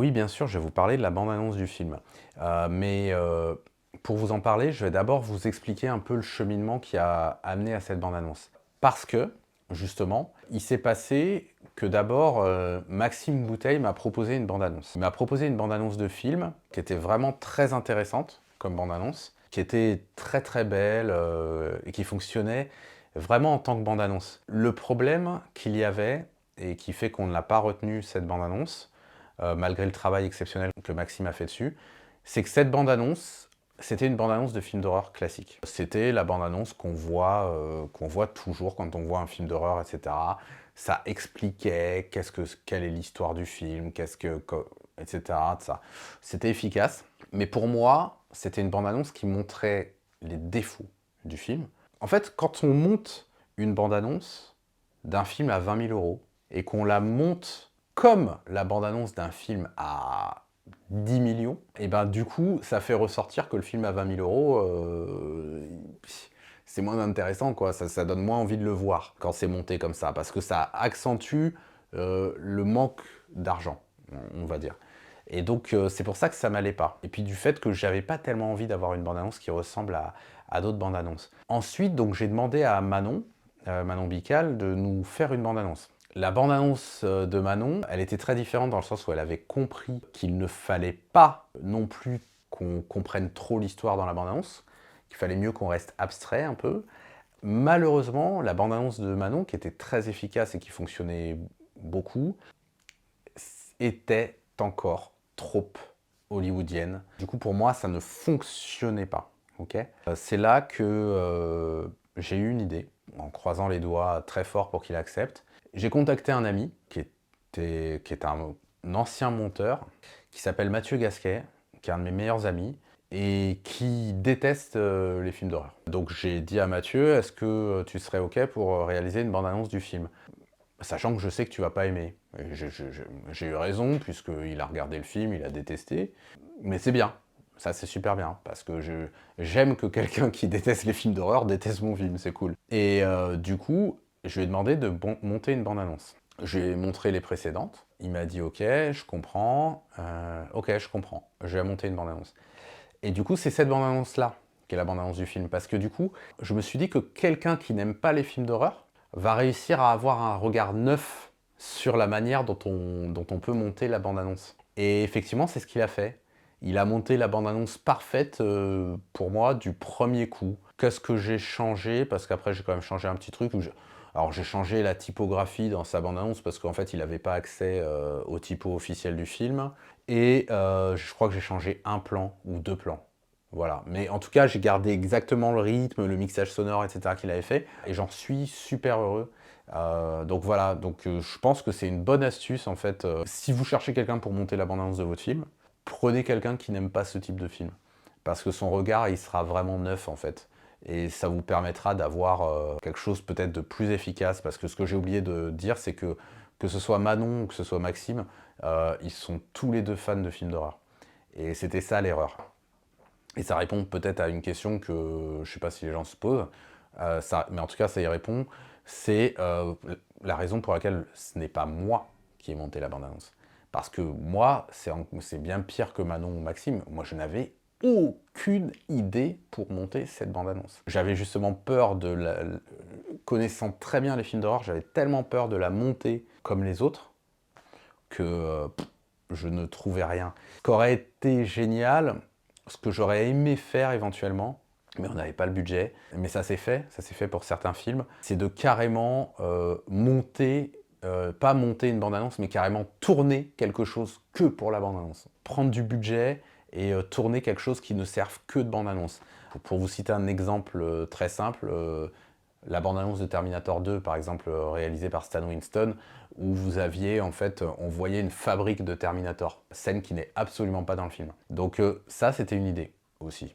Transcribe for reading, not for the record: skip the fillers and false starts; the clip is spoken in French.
Oui, bien sûr, je vais vous parler de la bande-annonce du film. Pour vous en parler, je vais d'abord vous expliquer un peu le cheminement qui a amené à cette bande-annonce. Parce que, justement, il s'est passé que d'abord, Maxime Bouteille m'a proposé une bande-annonce. Il m'a proposé une bande-annonce de film qui était vraiment très intéressante comme bande-annonce, qui était très très belle et qui fonctionnait vraiment en tant que bande-annonce. Le problème qu'il y avait, et qui fait qu'on ne l'a pas retenu cette bande-annonce, malgré le travail exceptionnel que Maxime a fait dessus, c'est que cette bande-annonce, c'était une bande-annonce de film d'horreur classique. C'était la bande-annonce qu'on voit toujours quand on voit un film d'horreur, etc. Ça expliquait quelle est l'histoire du film, etc. Ça. C'était efficace. Mais pour moi, c'était une bande-annonce qui montrait les défauts du film. En fait, quand on monte une bande-annonce d'un film à 20 000 euros et qu'on la monte comme la bande-annonce d'un film à 10 millions, et ben du coup, ça fait ressortir que le film à 20 000 euros, c'est moins intéressant, quoi. Ça donne moins envie de le voir quand c'est monté comme ça, parce que ça accentue le manque d'argent, on va dire. Et donc, c'est pour ça que ça m'allait pas. Et puis du fait que j'avais pas tellement envie d'avoir une bande-annonce qui ressemble à d'autres bandes-annonces. Ensuite, donc, j'ai demandé à Manon, Manon Bical, de nous faire une bande-annonce. La bande-annonce de Manon, elle était très différente dans le sens où elle avait compris qu'il ne fallait pas non plus qu'on comprenne trop l'histoire dans la bande-annonce, qu'il fallait mieux qu'on reste abstrait un peu. Malheureusement, la bande-annonce de Manon, qui était très efficace et qui fonctionnait beaucoup, était encore trop hollywoodienne. Du coup, pour moi, ça ne fonctionnait pas. Okay, c'est là que j'ai eu une idée, en croisant les doigts très fort pour qu'il accepte. J'ai contacté un ami qui est un ancien monteur, qui s'appelle Mathieu Gasquet, qui est un de mes meilleurs amis, et qui déteste les films d'horreur. Donc j'ai dit à Mathieu, est-ce que tu serais OK pour réaliser une bande-annonce du film? Sachant que je sais que tu vas pas aimer. J'ai eu raison, puisqu'il a regardé le film, il a détesté. Mais c'est bien, ça c'est super bien, parce que j'aime que quelqu'un qui déteste les films d'horreur déteste mon film, c'est cool. Et du coup, je lui ai demandé de monter une bande-annonce. Je lui ai montré les précédentes, il m'a dit ok, je comprends, ok, je comprends, je vais monter une bande-annonce. Et du coup, c'est cette bande-annonce-là qui est la bande-annonce du film, parce que du coup, je me suis dit que quelqu'un qui n'aime pas les films d'horreur va réussir à avoir un regard neuf sur la manière dont on peut monter la bande-annonce. Et effectivement, c'est ce qu'il a fait. Il a monté la bande-annonce parfaite pour moi du premier coup. Qu'est-ce que j'ai changé? Parce qu'après, j'ai quand même changé un petit truc. Alors, j'ai changé la typographie dans sa bande-annonce parce qu'en fait, il n'avait pas accès au typo officiel du film. Et je crois que j'ai changé un plan ou deux plans. Voilà. Mais en tout cas, j'ai gardé exactement le rythme, le mixage sonore, etc. qu'il avait fait. Et j'en suis super heureux. Donc voilà, je pense que c'est une bonne astuce en fait. Si vous cherchez quelqu'un pour monter la bande-annonce de votre film, prenez quelqu'un qui n'aime pas ce type de film. Parce que son regard, il sera vraiment neuf en fait. Et ça vous permettra d'avoir quelque chose peut-être de plus efficace. Parce que ce que j'ai oublié de dire, c'est que ce soit Manon ou que ce soit Maxime, ils sont tous les deux fans de films d'horreur. Et c'était ça l'erreur. Et ça répond peut-être à une question que je ne sais pas si les gens se posent, mais en tout cas ça y répond. C'est la raison pour laquelle ce n'est pas moi qui ai monté la bande-annonce. Parce que moi, c'est bien pire que Manon ou Maxime. Moi, je n'avais aucune idée pour monter cette bande-annonce. J'avais justement peur connaissant très bien les films d'horreur, j'avais tellement peur de la monter comme les autres que je ne trouvais rien. Ce qui aurait été génial, ce que j'aurais aimé faire éventuellement, mais on n'avait pas le budget, mais ça s'est fait pour certains films, c'est de carrément monter, pas monter une bande-annonce, mais carrément tourner quelque chose que pour la bande-annonce. Prendre du budget et tourner quelque chose qui ne serve que de bande-annonce. Pour vous citer un exemple très simple, la bande-annonce de Terminator 2, par exemple, réalisée par Stan Winston, où vous aviez, en fait, on voyait une fabrique de Terminator, scène qui n'est absolument pas dans le film. Donc ça, c'était une idée aussi.